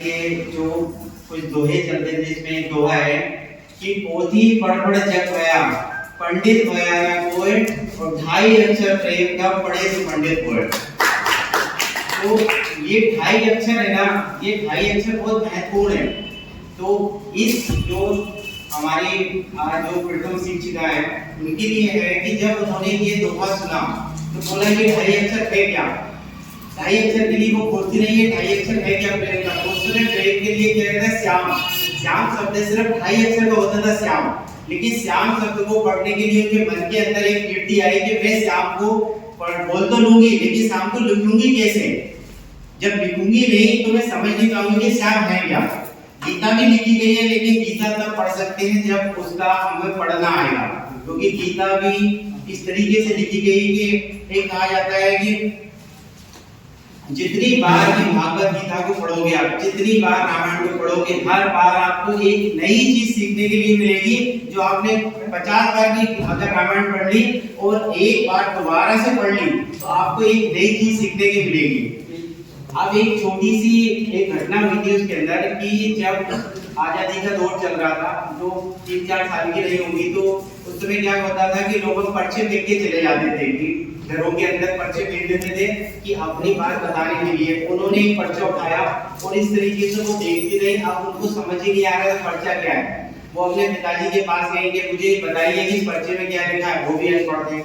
ये जो कुछ दोहे चलते थे, इसमें एक दोहा है कि पोथी पढ़ जग गया पंडित होया ना पोएट, और 2.5 अक्षर प्रेम का पढ़े तो पंडित पोएट। तो ये 2.5 अक्षर है ना, ये 2.5 अक्षर बहुत महत्वपूर्ण है। तो इस जो हमारी आज जो प्रथम शिक्षिका है उनके लिए है कि जब उन्होंने ये दोहा सुना तो बोला ये 2.5 अक्षर है क्या। 2.5 अक्षर के लिए वो खोजती नहीं है 2.5 अक्षर है क्या प्रेम का, तो उसने प्रेम के लिए क्या कहता है श्याम। श्याम शब्द सिर्फ 2.5 अक्षर का होता था श्याम, लेकिन श्याम शब्द को पढ़ने के लिए उनके मन के अंदर एक कीर्ति आई कि मैं श्याम को बोल तो लूंगी लेकिन श्याम को लिखूंगी कैसे। जब लिखूंगी नहीं तो मैं समझ नहीं पाऊंगी कि श्याम है क्या। गीता भी लिखी गई है, लेकिन गीता तब पढ़ सकते हैं जब उसका हमें पढ़ना आएगा, क्योंकि गीता भी इस तरीके से लिखी गई कि एक कहा जाता है कि जितनी बार भी भागवत गीता को पढ़ोगे आप, जितनी बार रामायण को पढ़ोगे, हर बार आपको एक नई चीज सीखने के लिए मिलेगी। जो आपने 50 बार भी अगर रामायण पढ़ ली और एक बार दोबारा से पढ़ ली तो आपको एक नई चीज सीखने की मिलेगी। अब एक छोटी सी एक घटना हुई थी उसके अंदर कि जब आजादी का दौर चल रहा था, जो 3-4 साल की रही होंगी, तो उस समय क्या होता था कि लोग पर्चे फेंक के चले जाते थे कि घरों के अंदर पर्चे फेंक देते थे कि अपनी बात बताने के लिए। उन्होंने एक पर्चा उठाया और इस तरीके से वो देखती रही, अब उनको समझ ही नहीं आ रहा था पर्चा क्या है। वो अपने पिताजी के पास गए कि मुझे बताइए कि इस पर्चे में क्या लिखा है। वो भी अनपढ़ थे।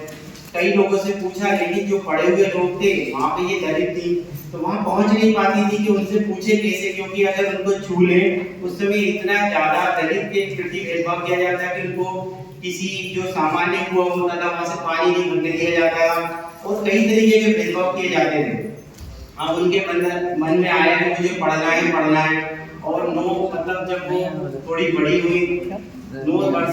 कई लोगों से पूछा, लेकिन जो पढ़े हुए लोग थे वहां पे ये दलित थी तो वहां पहुंच नहीं पाती थी कि उनसे पूछे कैसे, क्योंकि अगर उनको छू ले उस समय इतना ज्यादा दलित के प्रति भेदभाव किया जाता है कि उनको किसी जो सामान्य कुआं होता था वहां से पानी नहीं भरने दिया जाता था और कई तरीके के भेदभाव किए जाते थे। अब उनके मन में आया कि मुझे पढ़ना है। और 9 मतलब जब वो थोड़ी बड़ी हुई, 9 वर्ष